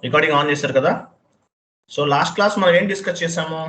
Recording on చేశారు కదా. So last class మనం ఏం డిస్కస్ చేసాము?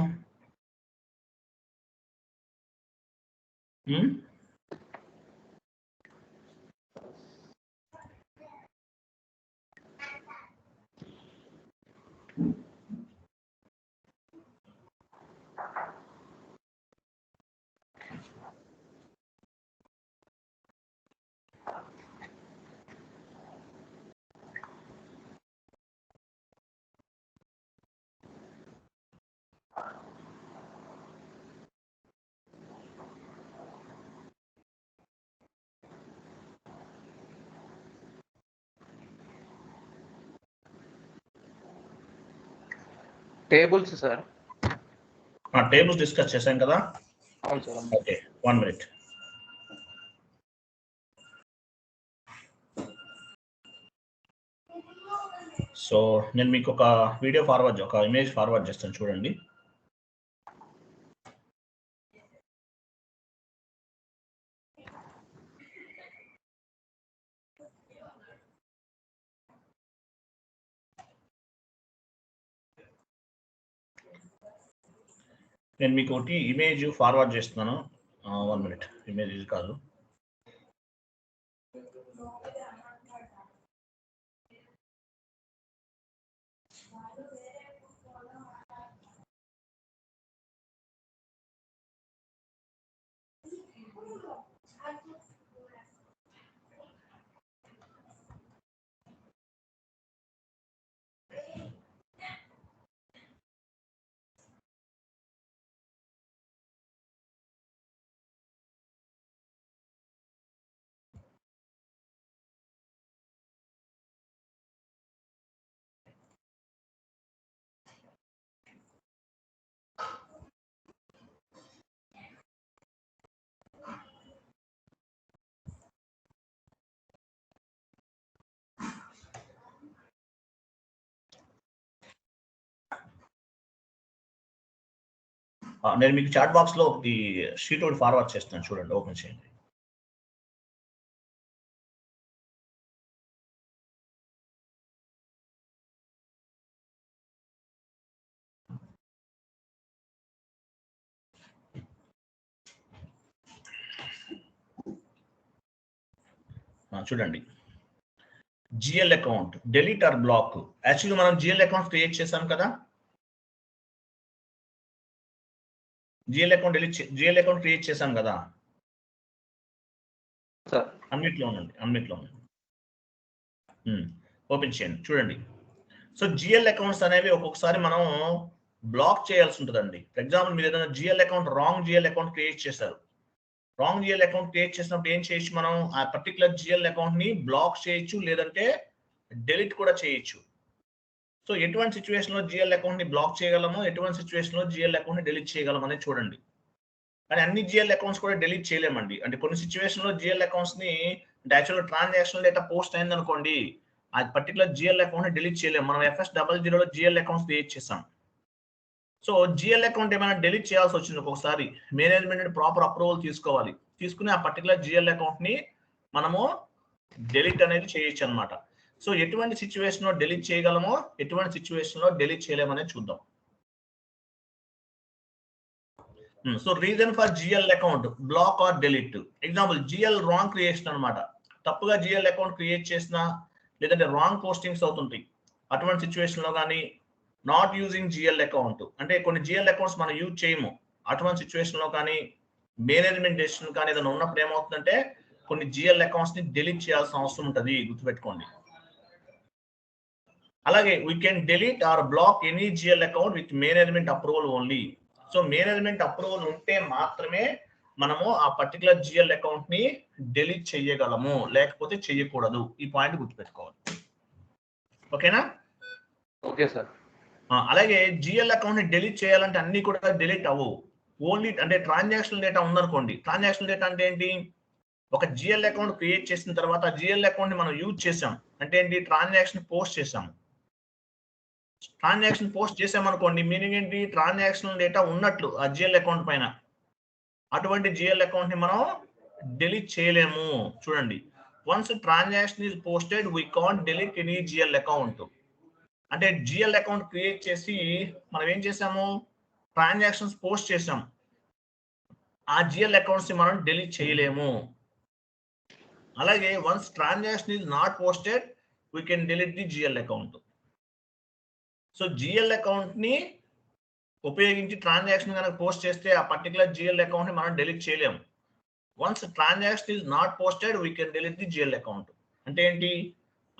Tables sir. టేబుల్స్ డిస్కస్ చేశాం కదా. అవును సార్. Okay, 1 minute. సో నేను మీకు ఒక వీడియో ఒక ఇమేజ్ ఫార్వర్డ్ చేస్తాను, చూడండి. నేను మీకు ఒకటి ఇమేజ్ ఫార్వర్డ్ చేస్తున్నాను. 1 minute. ఇమేజ్ ఇది కాదు. నేను మీకు చాట్ బాక్స్ లో ఒకటి షీట్ ఒకటి ఫార్వర్డ్ చేస్తాను, చూడండి. ఓపెన్ చేయండి. చూడండి, GL account delete or block. Actually మనం జిఎల్ అకౌంట్ క్రియేట్ చేసాం కదా. జిఎల్ అకౌంట్ క్రియేట్ చేసాం కదా. అన్నిట్లో ఉండండి. ఓపెన్ చేయండి, చూడండి. సో జిఎల్ అకౌంట్స్ అనేవి ఒక్కొక్కసారి మనం బ్లాక్ చేయాల్సి ఉంటుందండి. ఫర్ ఎగ్జాంపుల్, మీరు ఏదైనా రాంగ్ జిఎల్ అకౌంట్ క్రియేట్ చేశారు. రాంగ్ జిఎల్ అకౌంట్ క్రియేట్ చేసినప్పుడు ఏం చేయొచ్చు? మనం ఆ పర్టికులర్ జిఎల్ అకౌంట్ ని బ్లాక్ చేయొచ్చు, లేదంటే డెలీట్ కూడా చేయొచ్చు. సో ఎటువంటి సిచ్యువేషన్ లో జిఎల్ అకౌంట్ ని బ్లాక్ చేయగలము, ఎటువంటి సిచ్యువేషన్ లో జిఎల్ అకౌంట్ ని డెలీట్ చేయగలము అనేది చూడండి. కానీ అన్ని జిఎల్ అకౌంట్స్ కూడా డెలీట్ చేయలేమండి. అంటే కొన్ని సిచ్యువేషన్ లో జిఎల్ అకౌంట్స్ ని యాక్చువల్ ట్రాన్సాక్షన్ డేటా పోస్ట్ అయింది అనుకోండి, ఆ పర్టికులర్ జిఎల్ అకౌంట్ ని డెలీట్ చేయలేము. మనం FS00 లో జిఎల్ అకౌంట్స్ క్రియేట్ చేసాం. సో జిఎల్ అకౌంట్ ఏమైనా డెలీట్ చేయాల్సి వచ్చింది ఒక్కొక్కసారి, మేనేజ్మెంట్ ప్రాపర్ అప్రూవల్ తీసుకోవాలి. తీసుకుని ఆ పర్టికులర్ జిఎల్ అకౌంట్ ని మనము డెలీట్ అనేది చేయొచ్చు అనమాట. సో ఎటువంటి సిచ్యువేషన్ లో డెలీట్ చేయగలమో, ఎటువంటి సిచ్యువేషన్ లో డెలీట్ చేయలేమనేది చూద్దాం. So reason for GL account block or delete. Example, GL wrong creation అనమాట. తప్పుగా జిఎల్ అకౌంట్ క్రియేట్ చేసినా, లేదంటే రాంగ్ పోస్టింగ్స్ అవుతుంటాయి. అటువంటి సిచ్యువేషన్ లో కానీ, నాట్ యూజింగ్ జిఎల్ అకౌంట్ అంటే కొన్ని జిఎల్ అకౌంట్స్ మనం యూజ్ చేయము. అటువంటి సిచ్యువేషన్ లో కానీ, మేనేజ్మెంట్ డెసిషన్ కానీ ఏదైనా ఉన్నప్పుడు ఏమవుతుందంటే కొన్ని జిఎల్ అకౌంట్స్ ని డెలీట్ చేయాల్సిన అవసరం ఉంటుంది, గుర్తుపెట్టుకోండి. అలాగే we can delete or block any GL account with management approval only. So management approval ఉంటే మాత్రమే మనము ఆ పర్టికులర్ జిఎల్ అకౌంట్ ని డెలీట్ చేయగలము, లేకపోతే చేయకూడదు. ఈ పాయింట్ గుర్తుపెట్టుకోవాలి. ఓకేనా? Okay sir. అలాగే జిఎల్ అకౌంట్ ని డెలీట్ చేయాలంటే అన్ని కూడా డెలీట్ అవ్వవు. ఓన్లీ అంటే ట్రాన్సాక్షన్ డేటా ఉందనుకోండి. ట్రాన్సాక్షన్ డేటా అంటే ఏంటి? ఒక జిఎల్ అకౌంట్ క్రియేట్ చేసిన తర్వాత జిఎల్ అకౌంట్ ని మనం యూజ్ చేసాం అంటే ఏంటి? ట్రాన్సాక్షన్ పోస్ట్ చేసాము. ట్రాన్సాక్షన్ పోస్ట్ చేసామనుకోండి, మీనింగ్ ఏంటి? ట్రాన్సాక్షన్ డేటా ఉన్నట్లు ఆ జిఎల్ అకౌంట్ పైన. అటువంటి జిఎల్ అకౌంట్ ని మనం డెలీట్ చేయలేము. చూడండి, once transaction is posted we can't delete any GL account. అంటే జిఎల్ అకౌంట్ క్రియేట్ చేసి మనం ఏం చేసాము, ట్రాన్సాక్షన్స్ పోస్ట్ చేసాం. ఆ జిఎల్ అకౌంట్స్ ని మనం డిలీట్ చేయలేము. అలాగే once transaction is not posted we can delete the GL account. So GL account ని ఉపయోగించి ట్రాన్సాక్షన్ కనుక పోస్ట్ చేస్తే ఆ పర్టికులర్ జిఎల్ అకౌంట్ ని మనం డిలీట్ చేయలేము. Once transaction is not posted we can delete the GL account. అంటే ఏంటి,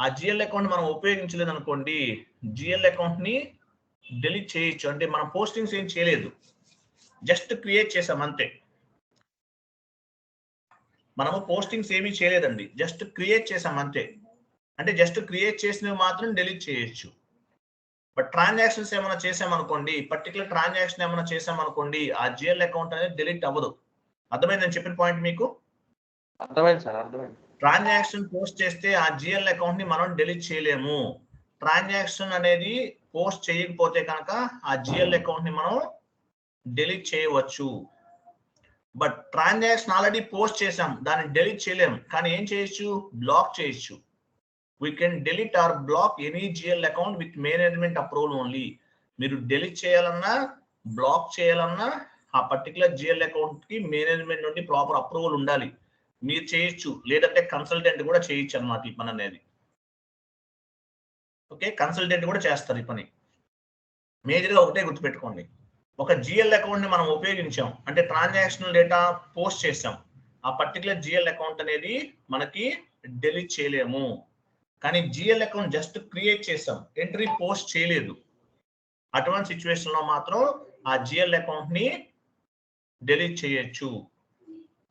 ఆ జిఎల్ అకౌంట్ మనం ఉపయోగించలేదు అనుకోండి, జిఎల్ అకౌంట్ ని డిలీట్ చేయొచ్చు. అంటే మనం పోస్టింగ్స్ ఏం చేయలేదు, జస్ట్ క్రియేట్ చేసాం అంతే. మనము పోస్టింగ్స్ ఏమీ చేయలేదండి, జస్ట్ క్రియేట్ చేసాం అంతే. అంటే జస్ట్ క్రియేట్ చేసినవి మాత్రం డిలీట్ చేయొచ్చు. బట్ ట్రాన్సాక్షన్స్ ఏమైనా చేసామనుకోండి, పర్టికులర్ ట్రాన్సాక్షన్ ఏమైనా చేసామనుకోండి, ఆ జిఎల్ అకౌంట్ అనేది డిలీట్ అవ్వదు. అర్థమైంది నేను చెప్పిన పాయింట్ మీకు? అర్థమైంది సార్, అర్థమైంది. ట్రాన్సాక్షన్ పోస్ట్ చేస్తే ఆ జిఎల్ అకౌంట్ ని మనం డిలీట్ చేయలేము. ట్రాన్సాక్షన్ అనేది పోస్ట్ చేయకపోతే కనుక ఆ జిఎల్ అకౌంట్ ని మనం డిలీట్ చేయవచ్చు. బట్ ట్రాన్సాక్షన్ ఆల్రెడీ పోస్ట్ చేసాం, దాన్ని డిలీట్ చేయలేము. కానీ ఏం చేయొచ్చు, బ్లాక్ చేయొచ్చు. We can delete or block any GL account with management approval only. మీరు డిలీట్ చేయాలన్నా బ్లాక్ చేయాలన్నా ఆ పర్టికులర్ జిఎల్ అకౌంట్ కి మేనేజ్మెంట్ నుండి ప్రాపర్ అప్రూవల్ ఉండాలి. మీరు చేయొచ్చు, లేదంటే కన్సల్టెంట్ కూడా చేయొచ్చు అన్నమాట ఈ పని అనేది. ఓకే, కన్సల్టెంట్ కూడా చేస్తారు ఈ పని. మేజర్గా ఒకటే గుర్తుపెట్టుకోండి, ఒక జిఎల్ అకౌంట్ ని మనం ఉపయోగించాం అంటే ట్రాన్సాక్షనల్ డేటా పోస్ట్ చేసాం, ఆ పర్టికులర్ జిఎల్ అకౌంట్ అనేది మనకి డిలీట్ చేయలేము. కానీ జిఎల్ అకౌంట్ జస్ట్ క్రియేట్ చేసాం, ఎంట్రీ పోస్ట్ చేయలేదు. అటువంటి సిచ్యువేషన్ లో మాత్రం ఆ జిఎల్ అకౌంట్ ని డిలీట్ చేయొచ్చు.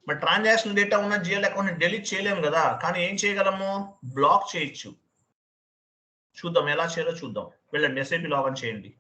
మరి ట్రాన్సాక్షన్ డేటా ఉన్న జిఎల్ అకౌంట్ ని డిలీట్ చేయలేము కదా, కానీ ఏం చేయగలము, బ్లాక్ చేయొచ్చు. చూద్దాం ఎలా చేయాలో చూద్దాం. వెళ్ళండి ఎస్ఐపి లాగిన్ చేయండి.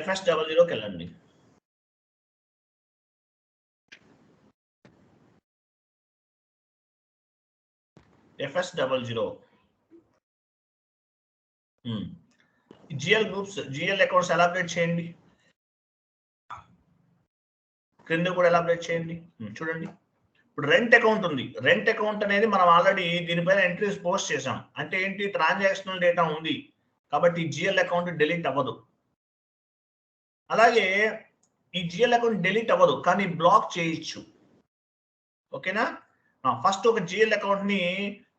FS00కి వెళ్ళండి. FS00 GL groups, GL accounts elaborate చేయండి. క్రింద కూడా ఎలాబరేట్ చేయండి. చూడండి, ఇప్పుడు రెంట్ అకౌంట్ ఉంది. రెంట్ అకౌంట్ అనేది మనం ఆల్రెడీ దీనిపైన ఎంట్రీస్ పోస్ట్ చేసాం. అంటే ఏంటి, ట్రాన్సాక్షనల్ డేటా ఉంది కాబట్టి జిఎల్ అకౌంట్ డిలీట్ అవ్వదు. అలాగే ఈ జిఎల్ అకౌంట్ డిలీట్ అవ్వదు కానీ బ్లాక్ చేయొచ్చు. ఓకేనా, ఫస్ట్ ఒక జిఎల్ అకౌంట్ ని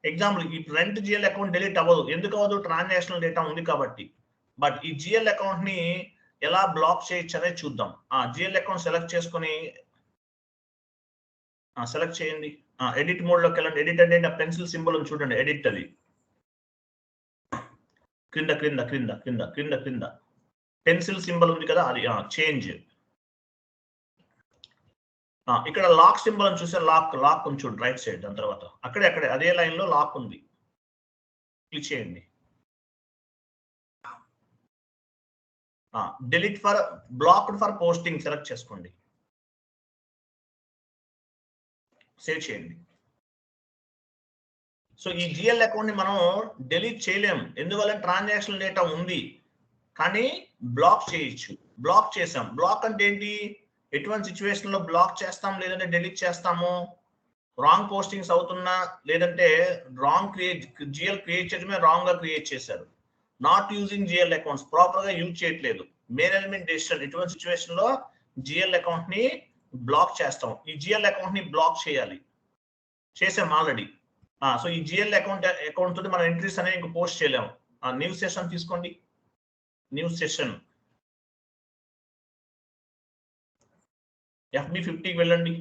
ఎగ్జాంపుల్, ఈ రెంట్ జిఎల్ అకౌంట్ డిలీట్ అవ్వదు. ఎందుకు అవ్వదు, ట్రాన్సాక్షనల్ డేటా ఉంది కాబట్టి. బట్ ఈ జిఎల్ అకౌంట్ ని ఎలా బ్లాక్ చేయొచ్చు అనేది చూద్దాం. జిఎల్ అకౌంట్ సెలెక్ట్ చేసుకుని సెలెక్ట్ చేయండి. ఎడిట్ మోడ్ లోకి వెళ్ళండి. ఎడిట్ అంటే పెన్సిల్ సింబల్ ఉంది చూడండి, ఎడిట్ అది క్రింద క్రింద క్రింద క్రింద క్రింద క్రింద పెన్సిల్ సింబల్ ఉంది కదా, అది చేంజ్. ఇక్కడ లాక్ సింబల్ అని చూస్తే లాక్ ఉంది చూడండి రైట్ సైడ్. దాని తర్వాత అక్కడే అదే లైన్ లో లాక్ ఉంది, క్లిక్ చేయండి. Delete for blocked for posting select చేసుకోండి, సేవ్ చేయండి. సో ఈ జిఎల్ అకౌంట్ ని మనం డిలీట్ చేయలేము, ఎందువల్ల ట్రాన్సాక్షన్ డేటా ఉంది. కానీ బ్లాక్ చేయొచ్చు. బ్లాక్ చేసాం. బ్లాక్ అంటే ఏంటి, ఎటువంటి సిచ్యువేషన్ లో బ్లాక్ చేస్తాం లేదంటే డిలీట్ చేస్తాము, రాంగ్ పోస్టింగ్స్ అవుతున్నా లేదంటే రాంగ్ జిఎల్ క్రియేట్ చేయడమే రాంగ్ గా క్రియేట్ చేశారు, not using GL accounts, proper గా యూజ్ చేయట్లేదు, మేనేజ్మెంట్ డెసిషన్, ఇటువంటి సిచ్యువేషన్ లో జిఎల్ అకౌంట్ ని బ్లాక్ చేస్తాం. ఈ జిఎల్ అకౌంట్ ని బ్లాక్ చేయాలి, చేసాం ఆల్రెడీ. సో ఈ జిఎల్ అకౌంట్ తోటి మనం ఎంట్రీస్ అనేవి ఇంకా పోస్ట్ చేయలేము. న్యూ సెషన్ తీసుకోండి, న్యూ సెషన్ FB50కి వెళ్ళండి.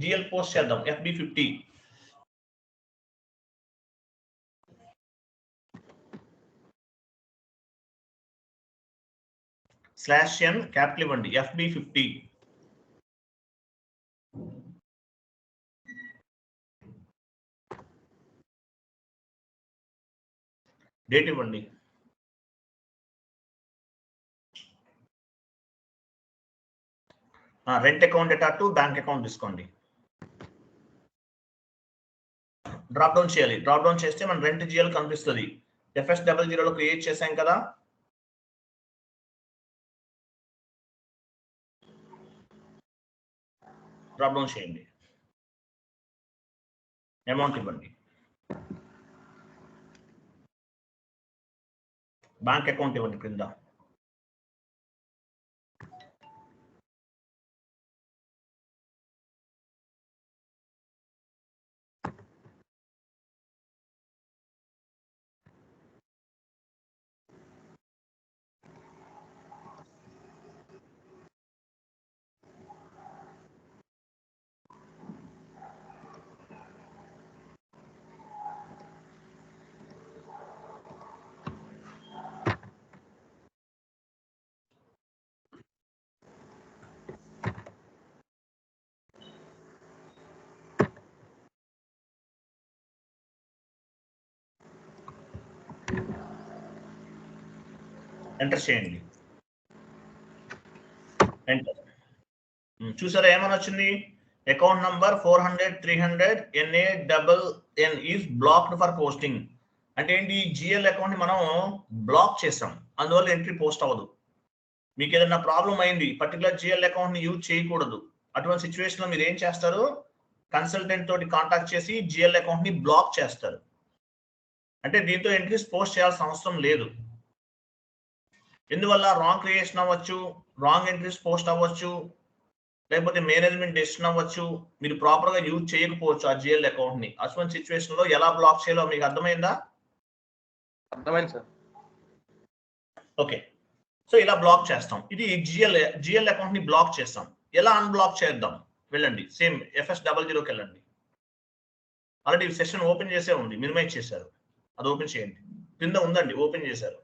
జిఎల్ పోస్ట్ చేద్దాం. FB50 /n క్యాపిటల్ ఇవ్వండి. FB50 డేట్ ఇవ్వండి. Rent account data to bank account తీసుకోండి. డ్రాప్ డౌన్ చేయాలి. డ్రాప్ డౌన్ చేస్తే మన రెంట్ జిఎల్ కనిపిస్తుంది. FS00లో క్రియేట్ చేసాం కదా. డ్రాప్ డౌన్ చేయండి. అమౌంట్ ఇవ్వండి. బ్యాంక్ అకౌంట్ ఇవ్వండి క్రింద. ఎంటర్ చేయండి. ఎంటర్. చూసారా ఏమని వచ్చింది? Account number 400 300 NANN is blocked for posting. అంటే ఏంటి? జిఎల్ అకౌంట్ ని మనం బ్లాక్ చేసాం, అందువల్ల ఎంట్రీ పోస్ట్ అవ్వదు. మీకు ఏదైనా ప్రాబ్లం అయింది, పర్టికులర్ జిఎల్ అకౌంట్ ని యూజ్ చేయకూడదు, అటువంటి సిచ్యువేషన్ లో మీరు ఏం చేస్తారు? కన్సల్టెంట్ తోటి కాంటాక్ట్ చేసి జిఎల్ అకౌంట్ ని బ్లాక్ చేస్తారు. అంటే దీంతో ఎంట్రీస్ పోస్ట్ చేయాల్సిన అవసరం లేదు. ఎందువల్ల? రాంగ్ క్రియేషన్ అవ్వచ్చు, రాంగ్ ఎంట్రీస్ పోస్ట్ అవ్వచ్చు, లేకపోతే మేనేజ్మెంట్ డెసిషన్ అవ్వచ్చు, మీరు ప్రాపర్ గా యూజ్ చేయకపోవచ్చు ఆ జిఎల్ అకౌంట్ ని. అటువంటి సిచ్యువేషన్ లో ఎలా బ్లాక్ చేయాలో మీకు అర్థమైందా? అర్థమైంది సార్. ఓకే, సో ఇలా బ్లాక్ చేస్తాం. ఇది జిఎల్ అకౌంట్ ని బ్లాక్ చేస్తాం. ఎలా అన్బ్లాక్ చేద్దాం? వెళ్ళండి, సేమ్ FS00కి వెళ్ళండి. ఆల్రెడీ సెషన్ ఓపెన్ చేసే ఉంది, మినిమైజ్ చేశారు, అది ఓపెన్ చేయండి. కింద ఉందండి, ఓపెన్ చేశారు.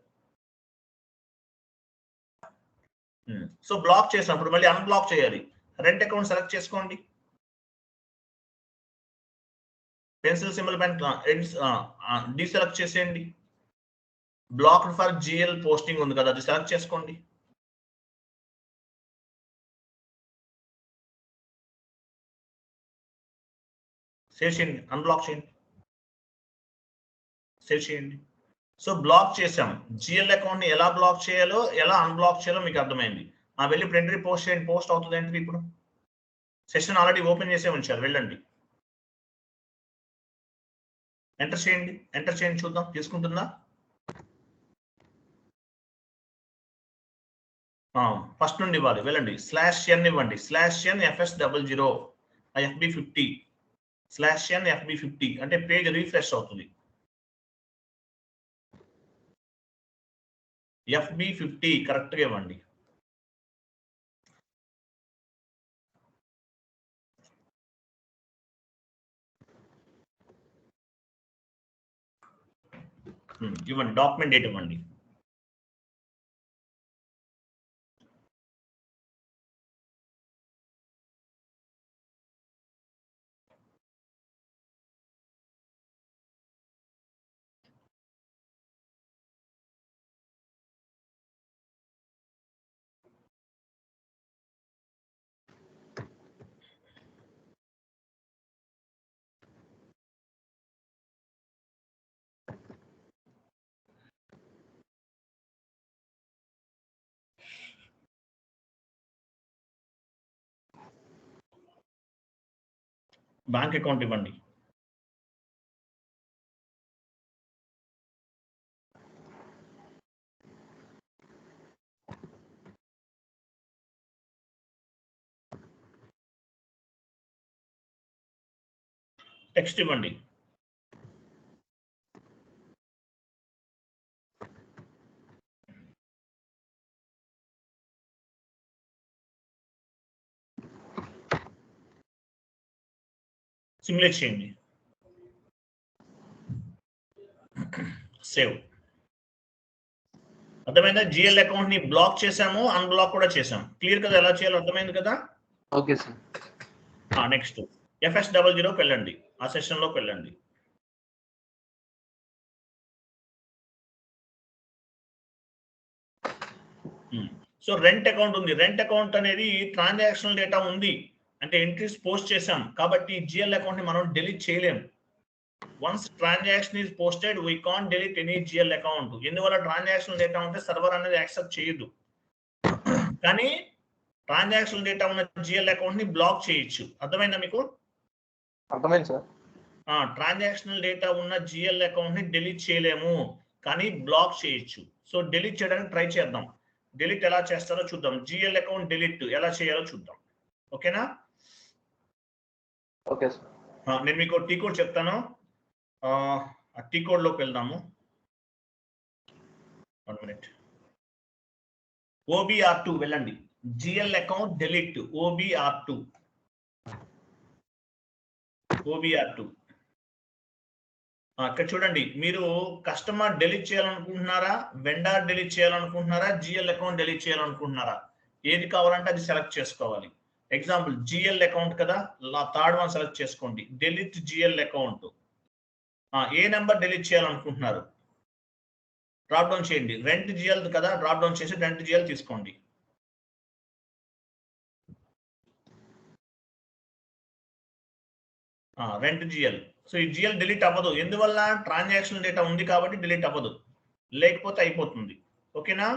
సో బ్లాక్ చేసినప్పుడు మళ్ళీ అన్బ్లాక్ చేయాలి. రెంట్ అకౌంట్ సెలెక్ట్ చేసుకోండి. పెన్సిల్ సింబల్ పైన డీసెలెక్ట్ చేసేయండి. బ్లాక్డ్ ఫర్ జిఎల్ పోస్టింగ్ ఉంది కదా, అది సెలెక్ట్ చేసుకోండి. సేవ్ చేయండి, అన్బ్లాక్ చేయండి, సేవ్ చేయండి. సో బ్లాక్ చేసాం. జిఎల్ అకౌంట్ ని ఎలా బ్లాక్ చేయాలో, ఎలా అన్బ్లాక్ చేయాలో మీకు అర్థమైంది. వెళ్ళి ఇప్పుడు ఎంట్రీ పోస్ట్ చేయండి. పోస్ట్ అవుతుంది ఎంట్రీ. ఇప్పుడు సెషన్ ఆల్రెడీ ఓపెన్ చేసే ఉంచారు, వెళ్ళండి, ఎంటర్ చేయండి. ఎంటర్ చేయండి, చూద్దాం తీసుకుంటుందా. ఫస్ట్ నుండి ఇవ్వాలి, వెళ్ళండి. /n ఇవ్వండి. /n FS00 FB50 /n FB50 అంటే పేజ్ రీఫ్రెష్ అవుతుంది. FB50 కరెక్ట్ గా ఇవ్వండి. ఇవ్వండి, డాక్యుమెంట్ డేట్ ఇవ్వండి. బ్యాంక్ అకౌంట్ ఇవ్వండి. టెక్స్ట్ ఇవ్వండి. సిమ్యులేట్ చేయండి. సేవ్. అర్థమైందా? జిఎల్ అకౌంట్ ని బ్లాక్ చేసాము, అన్బ్లాక్ కూడా చేసాం. క్లియర్ కదా ఎలా చేయాలో అర్థమైంది కదా. Okay sir. నెక్స్ట్ FS00కి వెళ్ళండి, ఆ సెషన్ లోకి వెళ్ళండి. సో రెంట్ అకౌంట్ ఉంది. రెంట్ అకౌంట్ అనేది ట్రాన్సాక్షనల్ డేటా ఉంది అంటే ఎంట్రీస్ పోస్ట్ చేసాం కాబట్టి జిఎల్ అకౌంట్ ని మనం డిలీట్ చేయలేం. Once transaction is posted we can't delete any GL account. ఎందువల్ల ట్రాన్సాక్షనల్ డేటా ఉంటే సర్వర్ అనేది యాక్సెప్ట్ చేయదు. కానీ ట్రాన్సాక్షనల్ డేటా ఉన్న జిఎల్ అకౌంట్ ని బ్లాక్ చేయొచ్చు. అర్థమైందా మీకు? అర్థమైంది సార్. ట్రాన్సాక్షనల్ డేటా ఉన్న జిఎల్ అకౌంట్ ని డిలీట్ చేయలేము కానీ బ్లాక్ చేయొచ్చు. సో డిలీట్ చేయడానికి ట్రై చేద్దాం. డిలీట్ ఎలా చేస్తారో చూద్దాం. జిఎల్ అకౌంట్ డిలీట్ ఎలా చేయాలో చూద్దాం. ఓకేనా? Okay sir. నేను మీకు టీ కోడ్ చెప్తాను. ఆ టీ కోడ్ లోకి వెళ్దాము. 1 minute. OBR2 వెళ్ళండి. GL account delete OBR2. ఇక్కడ చూడండి, మీరు కస్టమర్ డిలీట్ చేయాలనుకుంటున్నారా, వెండర్ డిలీట్ చేయాలనుకుంటున్నారా, జిఎల్ అకౌంట్ డిలీట్ చేయాలనుకుంటున్నారా? ఏది కావాలంటే అది సెలెక్ట్ చేసుకోవాలి. ఎగ్జాంపుల్ జిఎల్ అకౌంట్ కదా, థర్డ్ వన్ సెలెక్ట్ చేసుకోండి. Delete GL account. ఏ నెంబర్ డిలీట్ చేయాలనుకుంటున్నారు డ్రాప్ డౌన్ చేయండి. రెంట్ జిఎల్ కదా, డ్రాప్ డౌన్ చేసి రెంట్ జిఎల్ తీసుకోండి. Rent GL. సో ఈ జిఎల్ డిలీట్ అవ్వదు. ఎందువల్ల? ట్రాన్సాక్షన్ డేటా ఉంది కాబట్టి డిలీట్ అవ్వదు, లేకపోతే అయిపోతుంది. ఓకేనా?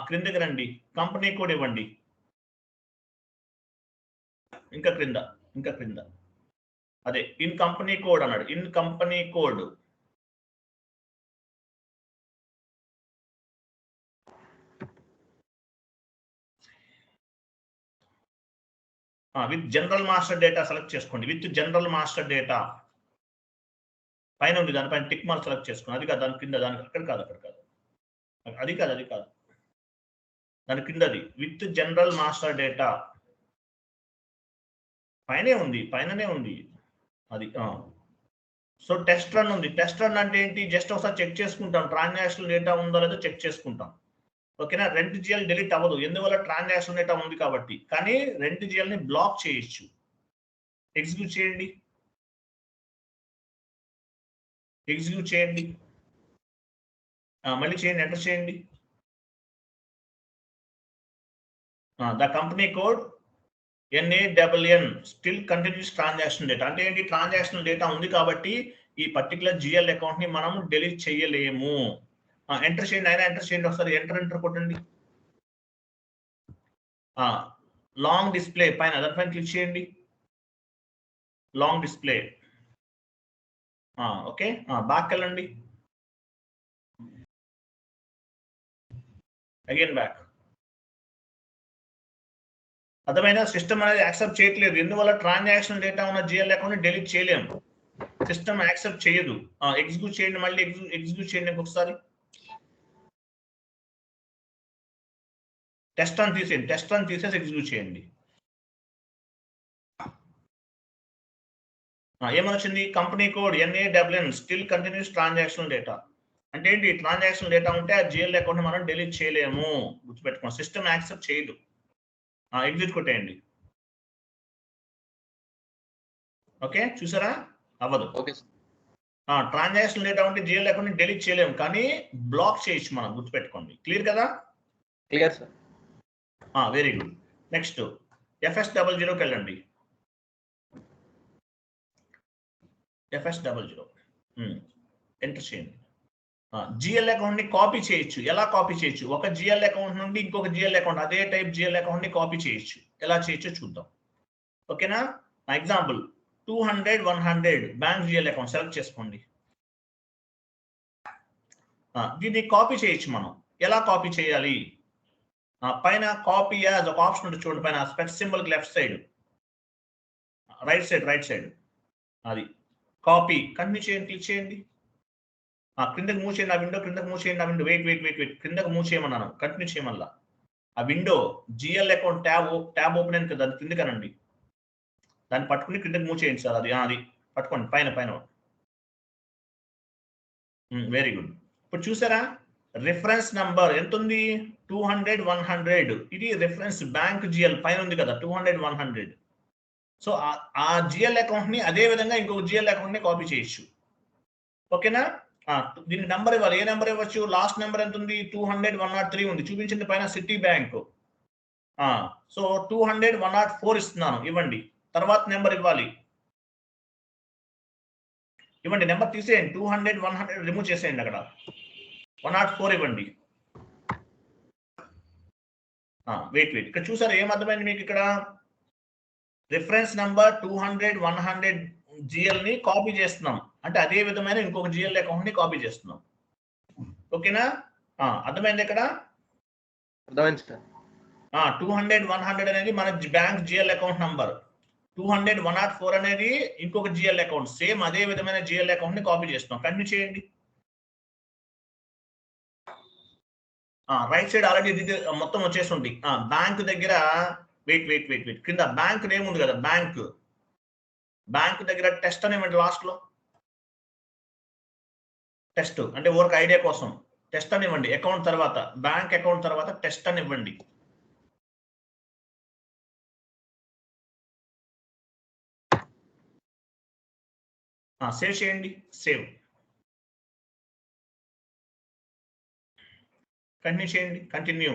క్రిందకి రండి. కంపెనీ కోడ్ ఇవ్వండి. ఇంకా క్రింద అదే ఇన్ కంపెనీ కోడ్ అన్నాడు. In company code with general master data select చేసుకోండి. విత్ జనరల్ మాస్టర్ డేటా పైన ఉంది, దానిపైన టిక్ మార్క్ సెలెక్ట్ చేసుకోండి. అది కాదు, దాని కింద, దానికి అక్కడ కాదు, అది కాదు, దాని కిందది విత్ జనరల్ మాస్టర్ డేటా పైననే ఉంది అది. సో టెస్ట్ రన్ ఉంది. టెస్ట్ రన్ అంటే ఏంటి? జస్ట్ ఒకసారి చెక్ చేసుకుంటాం, ట్రాన్సాక్షన్ డేటా ఉందో లేదో చెక్ చేసుకుంటాం. ఓకేనా? రెంట్ జిఎల్ డిలీట్ అవ్వదు, ఎందువల్ల ట్రాన్సాక్షన్ డేటా ఉంది కాబట్టి. కానీ రెంట్ జిఎల్ ని బ్లాక్ చేయొచ్చు. ఎగ్జిక్యూట్ చేయండి. మళ్ళీ చేయండి, ఎంటర్ చేయండి. The company code NANN still continuous transaction data అంటే ఏంటి? ట్రాన్సాక్షన్ డేటా ఉంది కాబట్టి ఈ పర్టికులర్ జిఎల్ అకౌంట్ ని మనం డిలీట్ చేయలేము. ఎంటర్ చేయండి. ఎంటర్ చేయండి ఒకసారి. ఎంటర్ కొట్టండి. లాంగ్ డిస్ప్లే పైన దానిపైన క్లిక్ చేయండి. Long display. ఓకే, బ్యాక్ వెళ్ళండి. Again back. అర్థమైనా? సిస్టమ్ అనేది యాక్సెప్ట్ చేయట్లేదు. ఎందువల్ల? ట్రాన్సాక్షన్ డేటా ఉన్న జిఎల్ అకౌంట్ ని డిలీట్ చేయలేము, సిస్టమ్ యాక్సెప్ట్ చేయదు. ఎగ్జిక్యూట్ చేయండి. మళ్ళీ ఎగ్జిక్యూట్ చేయండి ఒకసారి. టెస్ట్ అని తీసేసి ఎగ్జిక్యూట్ చేయండి. ఏమొచ్చింది? Company code NANN still continuous transaction data అంటే ఏంటి? ట్రాన్సాక్షన్ డేటా ఉంటే ఆ జిఎల్ అకౌంట్ మనం డిలీట్ చేయలేము, గుర్తుపెట్టుకోండి. సిస్టమ్ యాక్సెప్ట్ చేయదు. ఎగ్జిట్ కొట్టేయండి. ఓకే, చూసారా? అవ్వదు. ట్రాన్సాక్షన్ డేటా ఉంటే జిఎల్ అకౌంట్ ని డిలీట్ చేయలేము కానీ బ్లాక్ చేయొచ్చు మనం, గుర్తుపెట్టుకోండి. క్లియర్ కదా? Clear sir. Very good. Next FS00కి వెళ్ళండి. FS00 ఎంటర్ చేయండి. జిఎల్ అకౌంట్ ని కాపీ చేయొచ్చు. ఎలా కాపీ చేయొచ్చు? ఒక జిఎల్ అకౌంట్ నుండి ఇంకొక జిఎల్ అకౌంట్, అదే టైప్ జిఎల్ అకౌంట్ ని కాపీ చేయొచ్చు. ఎలా చేయొచ్చో చూద్దాం. ఓకేనా? Example 200 100 bank GL account select చేసుకోండి. దీన్ని కాపీ చేయొచ్చు మనం. ఎలా కాపీ చేయాలి? పైన కాపీ యాజ్ ఒక ఆప్షన్ ఉంటుంది చూడండి, పైన specs symbol left side, right side అది కాపీ. కంటిన్యూ చేయండి, క్లిక్ చేయండి. క్రిందకి మూవ్ చేయండి. ఆ విండో క్రిందకి మూవ్ చేయండి. ఆ విండో వెయిట్ క్రిందకి మూవ్ చేయమన్నాను, కంటిన్యూ చేయమల్లా. ఆ window GL account tab open అయింది కదా, దాని క్రిందకి అనండి. దాన్ని పట్టుకుని క్రిందకి మూవ్ చేయండి సార్. అది పట్టుకోండి పైన. Very good. ఇప్పుడు చూసారా? రిఫరెన్స్ నంబర్ ఎంత ఉంది? 200 100. ఇది రిఫరెన్స్ బ్యాంక్ జిఎల్ పైన ఉంది కదా, 200 100. సో ఆ జిఎల్ అకౌంట్ ని అదే విధంగా ఇంకొక జిఎల్ అకౌంట్ ని కాపీ చేయొచ్చు. ఓకేనా? దీనికి నెంబర్ ఇవ్వాలి. ఏ నెంబర్ ఇవ్వచ్చు? లాస్ట్ నెంబర్ ఎంత ఉంది? 200 103 ఉంది. చూపించింది పైన సిటీ బ్యాంక్. సో 200 104 ఇస్తున్నాను, ఇవ్వండి. తర్వాత నెంబర్ ఇవ్వాలి, ఇవ్వండి. నెంబర్ తీసేయండి. 200 100 రిమూవ్ చేసేయండి, అక్కడ 104 ఇవ్వండి. వెయిట్ ఇక్కడ చూసారు ఏమర్థమైంది మీకు? ఇక్కడ రిఫరెన్స్ నంబర్ 200 100 GL ని కాపీ చేస్తున్నాం, అంటే అదే విధమైన ఇంకొక GL అకౌంట్ ని కాపీ చేస్తున్నాం. ఓకేనా? అర్థమైంది ఇక్కడ? అర్థమైంది సార్. 200 100 అనేది మన బ్యాంక్ GL అకౌంట్ నంబర్, 200 104 అనేది ఇంకొక GL అకౌంట్, సేమ్ అదే విధమైన GL అకౌంట్ ని కాపీ చేస్తున్నాం. కంటిన్యూ చేయండి. రైట్ సైడ్ ఆల్రెడీ మొత్తం వచ్చేసింది. బ్యాంక్ దగ్గర వెయిట్ కింద బ్యాంక్ నేమ్ ఉంది కదా, బ్యాంక్ దగ్గర టెస్ట్ అనేవండి. లాస్ట్ లో టెస్ట్ అంటే వర్క్ ఐడియా కోసం టెస్ట్ అని ఇవ్వండి. అకౌంట్ తర్వాత బ్యాంక్ అకౌంట్ తర్వాత టెస్ట్ అని ఇవ్వండి. సేవ్ చేయండి. సేవ్, కంటిన్యూ చేయండి. కంటిన్యూ.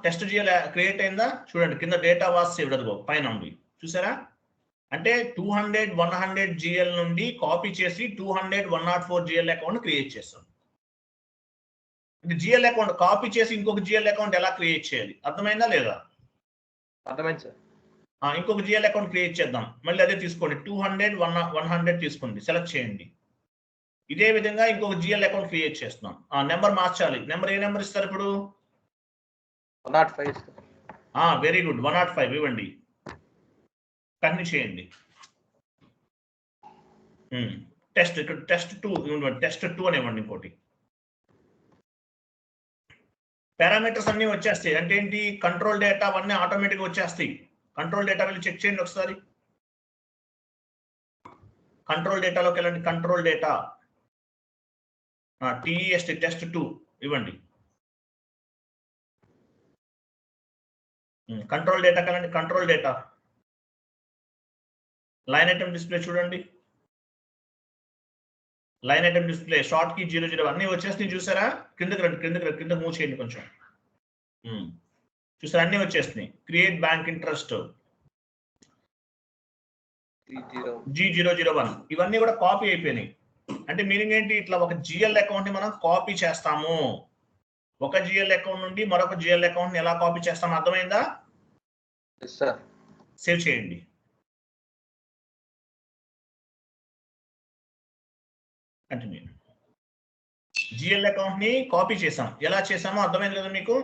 టెస్ట్ GL క్రియేట్ అయిందా? చూడండి కింద డేటా వాస్ సేవ్డ్, అదిగో పైన ఉంది, చూసారా? అంటే 200 100 GL నుండి కాపీ చేసి 200 104 GL అకౌంట్ క్రియేట్ చేస్తాం. అంటే GL అకౌంట్ కాపీ చేసి ఇంకొక GL అకౌంట్ ఎలా క్రియేట్ చేయాలి? అర్థమైందా లేదా? అర్థమైంది సార్. ఇంకొక GL అకౌంట్ క్రియేట్ చేద్దాం. మళ్ళీ అదే తీసుకోండి, 200 100 తీసుకోండి, సెలెక్ట్ చేయండి. ఇదే విధంగా ఇంకొక GL అకౌంట్ క్రియేట్ చేస్తున్నాం. నెంబర్ మార్చాలి. నెంబర్ ఏ నెంబర్ ఇస్తారు ఇప్పుడు? 105. వెరీ గుడ్, 105 ఇవ్వండి. కంటిన్యూ చేయండి. టెస్ట్, ఇక్కడ టెస్ట్ 2 అని ఇవ్వండి. ఇంకోటి పారామీటర్స్ అన్ని వచ్చేస్తాయి. అంటే ఏంటి? కంట్రోల్ డేటా అవన్నీ ఆటోమేటిక్గా వచ్చేస్తాయి. కంట్రోల్ డేటా వెళ్ళి చెక్ చేయండి ఒకసారి. కంట్రోల్ డేటాలోకి వెళ్ళండి. కంట్రోల్ డేటా TEST టెస్ట్ 2 ఇవ్వండి. కంట్రోల్ డేటా కలండి. Control data line item display చూడండి. Line item display short key 00 అన్ని వచ్చేస్తాయి. చూసారా? కిందకి రండి, కిందకి మూవ్ చేయండి కొంచెం. చూసారా? అన్ని వచ్చేస్తున్నాయి. క్రియేట్ బ్యాంక్ ఇంట్రెస్ట్ G001 ఇవన్నీ కూడా కాపీ అయిపోయినాయి. అంటే మీనింగ్ ఏంటి? ఇట్లా ఒక GL అకౌంట్ ని మనం కాపీ చేస్తాము. ఒక GL అకౌంట్ నుండి మరొక GL అకౌంట్ ని ఎలా కాపీ చేస్తాం? అర్థమైందా? సేవ్ చేయండి. కంటిన్యూ. GL అకౌంట్ ని కాపీ చేసాం. ఎలా చేసామో అర్థమైంది కదా మీకు?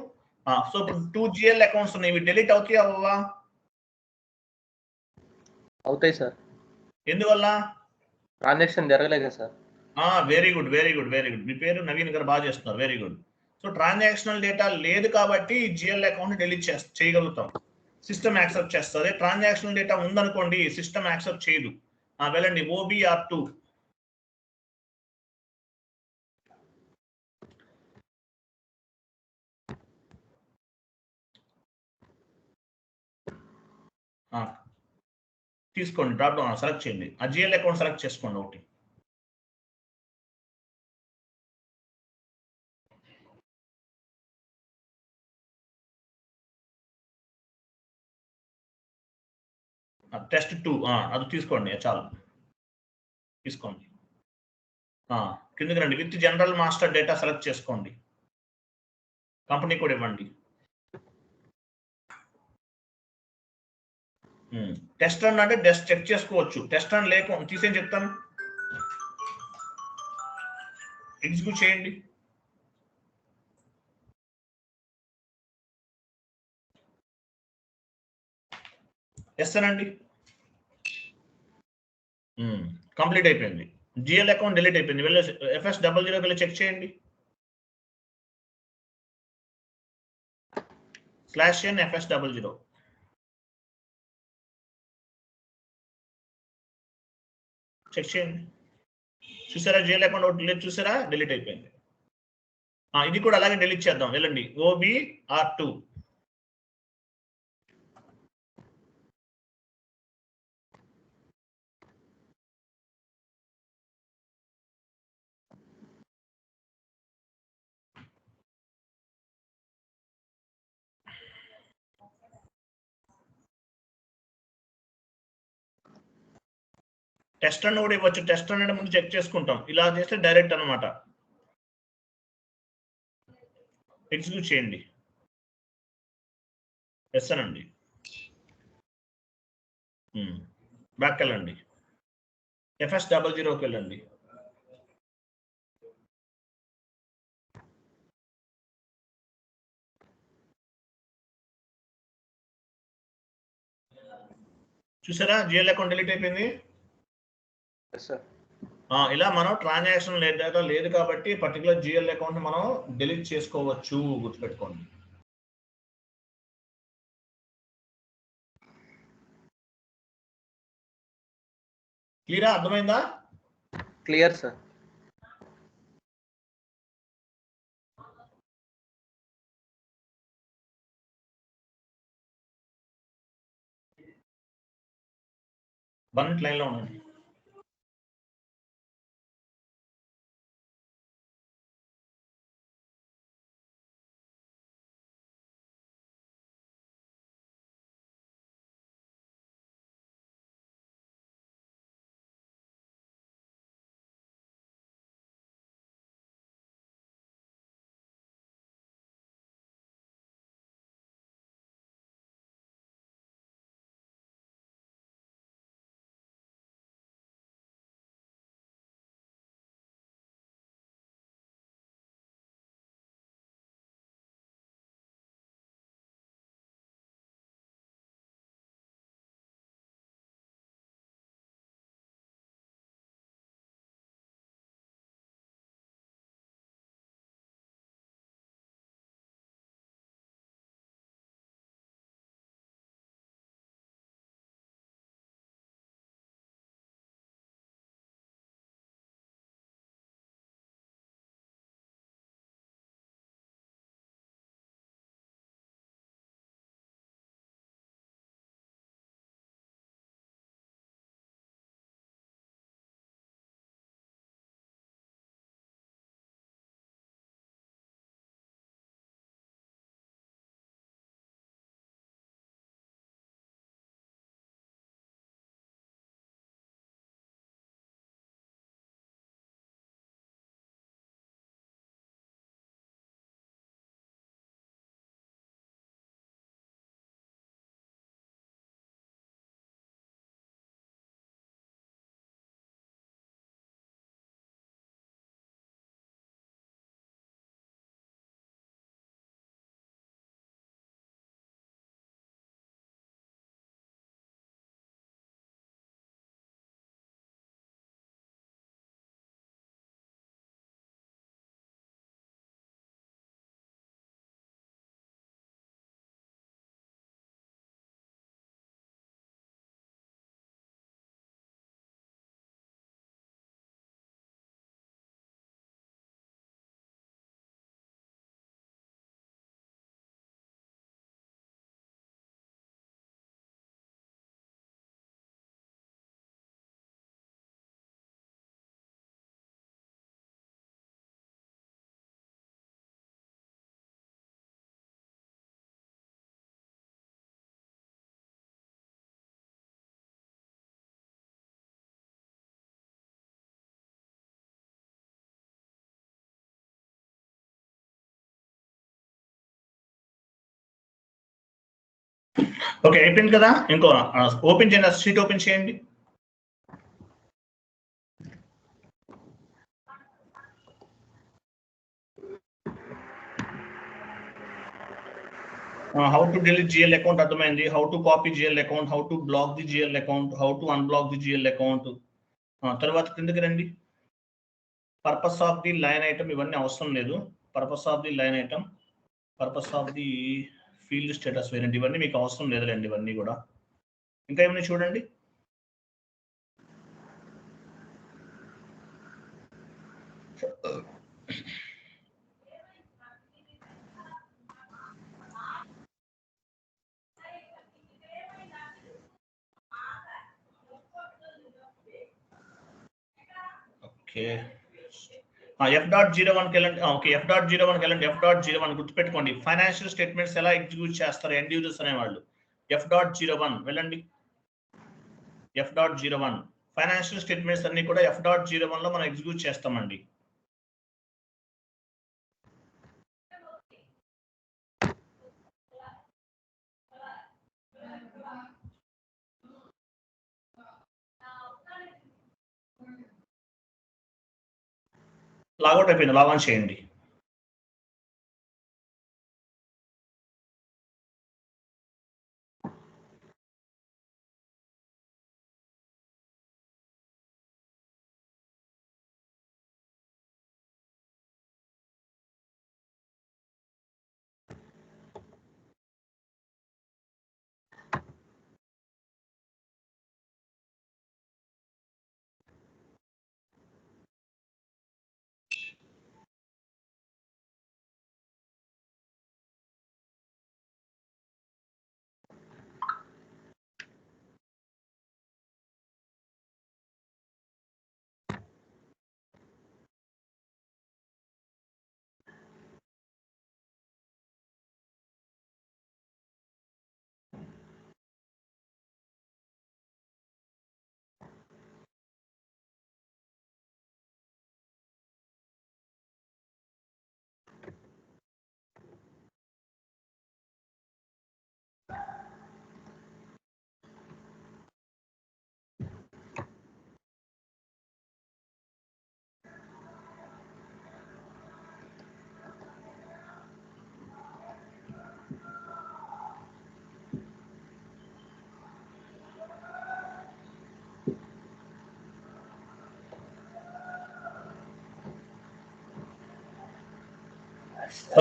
సో ఇప్పుడు 2 GL అకౌంట్స్ ఉన్నాయి. ఇవి డిలీట్ అవుతాయి అవ్వవా? అవుతాయి సార్. ఎందువల్ల? ట్రాన్సాక్షన్ జరగలేదు సార్. Very good. మీ పేరు నవీన్ గారు, బాగా చేస్తున్నారు. Very good. So transactional data లేదు కాబట్టి GL అకౌంట్ డిలీట్ చేయగలుగుతాం. సిస్టమ్ యాక్సెప్ట్ చేస్తుంది. ట్రాన్సాక్షనల్ డేటా ఉందనుకోండి, సిస్టమ్ యాక్సెప్ట్ చేయదు. వెళ్ళండి OBR2. తీసుకోండి, డ్రాప్ డౌన్ సెలెక్ట్ చేయండి. ఆ GL అకౌంట్ సెలెక్ట్ చేసుకోండి ఒకటి. టెస్ట్ 2 అది తీసుకోండి, చాలు. తీసుకోండి. కిందకి రండి. With general master data select చేసుకోండి. కంపెనీ కూడా ఇవ్వండి. టెస్ట్ రన్ అంటే జస్ట్ చెక్ చేసుకోవచ్చు. టెస్ట్ రన్ లేకుండా తీసేని చెప్తాను. ఎగ్జిక్యూట్ చేయండి. ఎస్తానండి. కంప్లీట్ అయిపోయింది. GL అకౌంట్ డిలీట్ అయిపోయింది. వెళ్ళి FS00 వెళ్ళి చెక్ చేయండి. /n FS00 చెక్ చేయండి. చూసారా? GL అకౌంట్ ఒకటి డిలీట్, చూసారా? డిలీట్ అయిపోయింది. ఇది కూడా అలాగే డిలీట్ చేద్దాం. వెళ్ళండి OBR2. టెస్ట్ రన్ కూడా ఇవ్వచ్చు. టెస్ట్ రన్ అంటే ముందు చెక్ చేసుకుంటాం. ఇలా చేస్తే డైరెక్ట్ అనమాట. ఎగ్జిక్యూట్ చేయండి. ఎస్ అనండి. బ్యాక్ వెళ్ళండి. FS00కి వెళ్ళండి. చూసారా జిఎల్ అకౌంట్ డిలీట్ అయిపోయింది. ఇలా మనం ట్రాన్సాక్షన్ డేటా లేదు కాబట్టి పర్టికులర్ జిఎల్ అకౌంట్ మనం డిలీట్ చేసుకోవచ్చు. గుర్తుపెట్టుకోండి. క్లియరా? అర్థమైందా? Clear sir. వన్ లైన్ లో ఉండండి. ఓకే, అయిపోయింది కదా. ఇంకో ఓపెన్ చేయండి, షీట్ ఓపెన్ చేయండి. How to delete GL account అర్థమైంది. How to copy GL account, how to block the GL account, how to unblock the GL account. తర్వాత కిందకి రండి. Purpose of the line item ఇవన్నీ అవసరం లేదు. Purpose of the line item, purpose of the field status variant ఇవన్నీ మీకు అవసరం లేదులేండి. ఇవన్నీ కూడా ఇంకా ఏమైనా చూడండి. ఓకే, F.01 కి వెళ్ళండి. ఓకే, F.01 కి వెళ్ళండి. F.01 గుర్తుపెట్టుకోండి. ఫైనాన్షియల్ స్టేట్మెంట్స్ ఎలా ఎగ్జిక్యూట్ చేస్తారు ఎండ్ యూజర్స్ అనేవాళ్ళు. F.01 వెళ్ళండి. F.01 ఫైనాన్షియల్ స్టేట్మెంట్స్ అన్ని కూడా F.01 లో మనం ఎగ్జిక్యూట్ చేస్తామండి. లాగౌట్ అయిపోయింది, లాగాన్ చేయండి.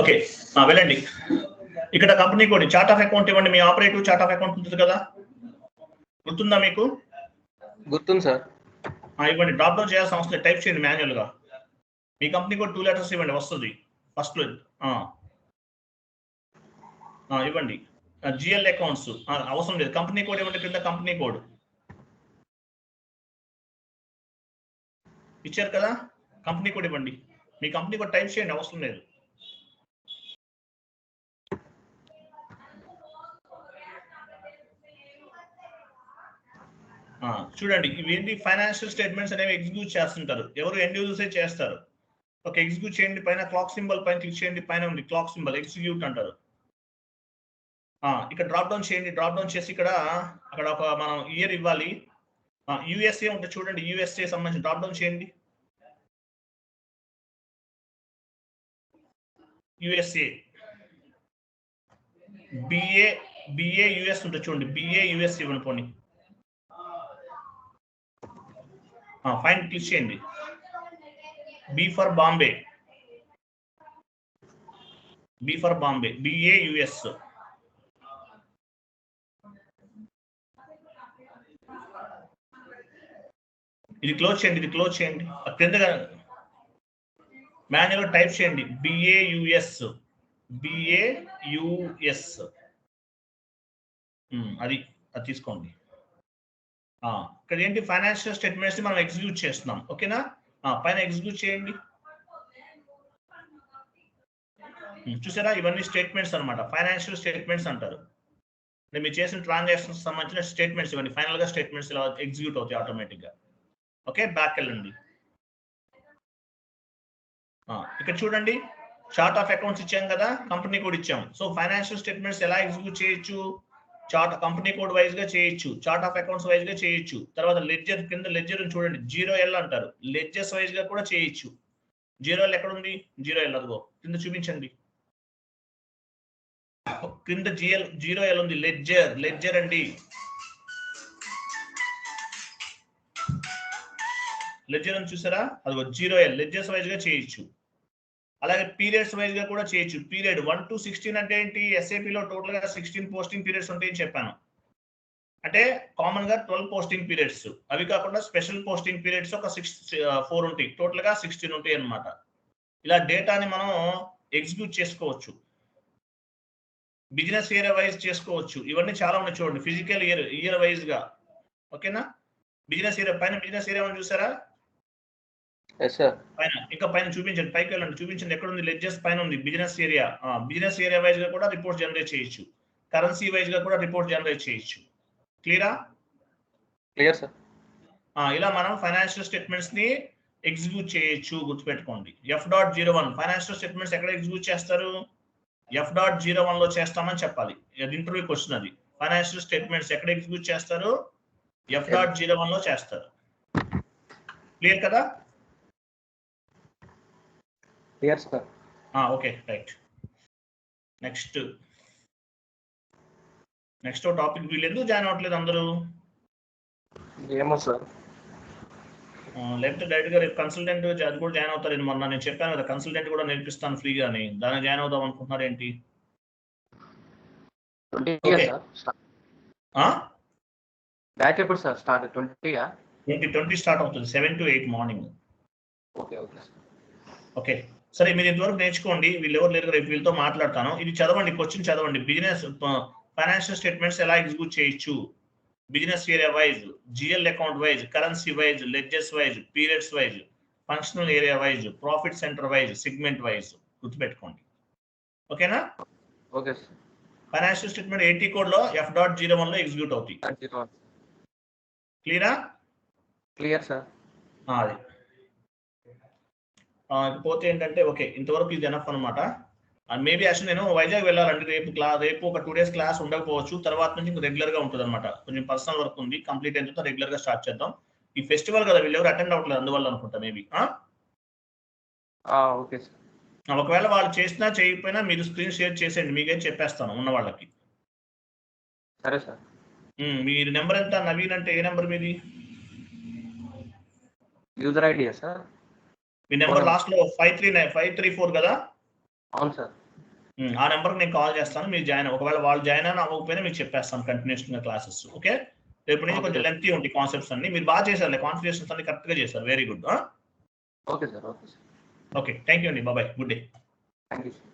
ఓకే, వెళ్ళండి. ఇక్కడ company code chart of account ఇవ్వండి. మీ ఆపరేటివ్ చార్ట్ ఆఫ్ అకౌంట్ ఉంటుంది కదా, గుర్తుందా మీకు? గుర్తుంది సార్. ఇవ్వండి. డ్రాప్ డౌన్ చేయాల్సిన అవసరం లేదు, టైప్ చేయండి మాన్యువల్ గా. మీ కంపెనీ కోడ్ 2 లెటర్స్ ఇవ్వండి, వస్తుంది ఫస్ట్. ఇవ్వండి. జిఎల్ అకౌంట్స్ అవసరం లేదు, కంపెనీ కోడ్ ఇవ్వండి. కింద కంపెనీ కోడ్ ఇచ్చారు కదా, కంపెనీ కోడ్ ఇవ్వండి. మీ కంపెనీ కోడ్ టైప్ చేయండి, అవసరం లేదు. చూడండి, ఇవేంటి ఫైనాన్షియల్ స్టేట్మెంట్స్ అనేవి ఎగ్జిక్యూట్ చేస్తుంటారు. ఎవరు ఎండ్ యూజర్సే చేస్తారు. ఓకే, ఎగ్జిక్యూట్ చేయండి. పైన క్లాక్ సింబల్ పైన క్లిక్ చేయండి. పైన ఉంది క్లాక్ సింబల్, ఎగ్జిక్యూట్ అంటారు. ఇక్కడ డ్రాప్ డౌన్ చేయండి. డ్రాప్ డౌన్ చేసి అక్కడ ఒక మనం ఇయర్ ఇవ్వాలి. యుఎస్ఏ ఉంటుంది చూడండి, యుఎస్ఏ సంబంధించి డ్రాప్ డౌన్ చేయండి. యుఎస్ఏ బిఏ యుఎస్ ఉంటుంది చూడండి, బిఏ యుఎస్ ఇవ్వండి. పోనీ ఫైన్ క్లిక్ చేయండి. B for Bombay, BA US. ఇది క్లోజ్ చేయండి. క్రిందగా మాన్యువల్ టైప్ చేయండి బిఏయుఎస్. అది తీసుకోండి. ఇక్కడ ఏంటి, ఫైనాన్షియల్ స్టేట్మెంట్స్ మనం ఎగ్జిక్యూట్ చేస్తున్నాం. ఓకేనా, పైన ఎగ్జిక్యూట్ చేయండి. చూసారా, ఇవన్నీ స్టేట్మెంట్స్ అన్నమాట, ఫైనాన్షియల్ స్టేట్మెంట్స్ అంటారు. మీరు చేసిన ట్రాన్సాక్షన్స్ సంబంధించిన స్టేట్మెంట్స్ ఇవన్నీ. ఫైనల్ గా స్టేట్మెంట్స్ ఇలా ఎగ్జిక్యూట్ అవుతాయి ఆటోమేటిక్ గా. ఓకే, బ్యాక్ వెళ్ళండి. ఇక్కడ చూడండి, చార్ట్ ఆఫ్ అకౌంట్స్ ఇచ్చాం కదా, కంపెనీ కోడ్ ఇచ్చాం. సో ఫైనాన్షియల్ స్టేట్మెంట్స్ ఎలా ఎగ్జిక్యూట్ చేయొచ్చు, కంపెనీ కోడ్ వైజ్ గా చేయొచ్చు, చార్ట్ ఆఫ్ అకౌంట్స్ వైజ్ గా చేయొచ్చు. తర్వాత లెడ్జర్, కింద లెడ్జర్ చూడండి, 0L అంటారు. లెడ్జర్స్ వైజ్ గా కూడా చేయొచ్చు. 0L ఎక్కడ ఉంది, 0L అదిగో కింద చూపించండి. కింద 0L ఉంది, లెడ్జర్ అండి. లెడ్జర్ అని చూసారా, అదిగో 0L లెడ్జర్స్ వైజ్ గా చేయొచ్చు. అలాగే పీరియడ్స్ వైజ్ గా కూడా చేయొచ్చు. పీరియడ్ 1 to 16 అంటే ఏంటి, SAP లో టోటల్ గా 16 పోస్టింగ్ పీరియడ్స్ ఉంటాయని చెప్పాను. అంటే కామన్ గా 12 పోస్టింగ్ పీరియడ్స్, అవి కాకుండా స్పెషల్ పోస్టింగ్ పీరియడ్స్ ఒక 4 ఉంటాయి. టోటల్ గా 16 ఉంటాయి అన్నమాట. ఇలా డేటాని మనం ఎగ్జిక్యూట్ చేసుకోవచ్చు. బిజినెస్ ఇయర్ వైజ్ చేసుకోవచ్చు. ఇవన్నీ చాలా ఉన్నాయి చూడండి, ఫిజికల్ ఇయర్ వైజ్ గా. ఓకేనా, బిజినెస్ ఇయర్ పైన బిజినెస్ ఇయర్ ఏమైనా చూసారా? పైన ఇంకా పైన చూపించండి, పైకి వెళ్ళండి, చూపించండి ఎక్కడ ఉంది. లెడ్జర్స్ పైన ఉంది business area. Business area wise గా కూడా రిపోర్ట్ జనరేట్ చేయొచ్చు. కరెన్సీ వైజ్ గా కూడా రిపోర్ట్ జనరేట్ చేయొచ్చు. Clear sir? ఇలా మనం ఫైనాన్షియల్ స్టేట్మెంట్స్ ని ఎగ్జిక్యూట్ చేయొచ్చు, గుర్తుపెట్టుకోండి. F.01 ఫైనాన్షియల్ స్టేట్మెంట్స్ ఎక్కడ ఎగ్జిక్యూట్ చేస్తారు? F.01 లో చేస్తామని చెప్పాలి. అది ఇంటర్వ్యూ క్వశ్చన్. అది ఫైనాన్షియల్ స్టేట్మెంట్స్ ఎక్కడ ఎగ్జిక్యూట్ చేస్తారు? F.01 లో చేస్తారు. క్లియర్ కదా? Clear sir. Okay, right. Next topic వీళ్ళు ఎందుకు జాయిన్ అవ్వట్లేదు అందరూ? ఏమో సార్. లేకపోతే డైరెక్ట్ గా రేపు కన్సల్టెంట్ అది కూడా జాయిన్ అవుతారు. మొన్న నేను చెప్పాను కదా, కన్సల్టెంట్ కూడా నేర్పిస్తాను ఫ్రీగా అని. దానికి జాయిన్ అవుదాం అనుకుంటున్నారు ఏంటి? బ్యాచ్ ఎప్పుడు సార్ స్టార్ట్? 20 స్టార్ట్ అవుతుంది, 7 to 8 morning. Okay okay okay, సరే. మీరు ఇంతవరకు నేర్చుకోండి. వీళ్ళు ఎవరు లేరు, రేపు వీళ్ళతో మాట్లాడతాను. ఇది చదవండి, క్వశ్చన్ చదవండి. బిజినెస్ ఫైనాన్షియల్ స్టేట్మెంట్స్ ఎలా ఎగ్జిక్యూట్ చేయొచ్చు? Business area wise, GL account wise, currency wise, ledgers wise, periods wise, functional area wise, profit centre wise, segment wise గుర్తుపెట్టుకోండి. ఓకేనా? Okay sir. Financial statement 80 code లో F.01 లో execute అవుతాయి. క్లియరా? Clear sir. అది పోతే ఏంటంటే ఓకే, ఇంతవరకు ఇది ఎనఫ్ అనమాట. మేబీ యాక్చువల్ నేను వైజాగ్ వెళ్ళాలండి రేపు ఒక 2 days క్లాస్ ఉండకపోవచ్చు. తర్వాత నుంచి రెగ్యులర్ గా ఉంటుంది అనమాట. కొంచెం పర్సనల్ వర్క్ ఉంది, కంప్లీట్ అయిన తర్వాత రెగ్యులర్ గా స్టార్ట్ చేద్దాం. ఈ ఫెస్టివల్ కదా, వీళ్ళు ఎవరు అటెండ్ అవ్వట్లేదు, అందువల్ల అనుకుంటా మేబీ. Okay sir. ఒకవేళ వాళ్ళు చేసినా చేయకపోయినా మీరు స్క్రీన్ షేర్ చేసేయండి, మీకేం చెప్పేస్తాను ఉన్న వాళ్ళకి. సరే సార్. మీరు నెంబర్ ఎంత? నవీన్ అంటే ఏ నెంబర్ మీది? User ID sir. మీ నెంబర్ లాస్ట్ లో 534 కదా? అవును సార్. ఆ నెంబర్కి నేను కాల్ చేస్తాను, మీరు జాయిన్. ఒకవేళ వాళ్ళు జాయిన్ అయినా అవ్వకపోయినా మీకు చెప్పేస్తాను కంటిన్యూషన్ గా క్లాసెస్. ఓకే, రేపు నుంచి కొంచెం లెంతీ ఉంటాయి కాన్సెప్ట్స్ అన్ని. మీరు బాగా చేశారు, కాన్ఫిగరేషన్స్ అన్ని కరెక్ట్ గా చేశారు. Very good. Okay sir. Okay sir. Okay, thank you అండి. Bye, good day. Thank you sir.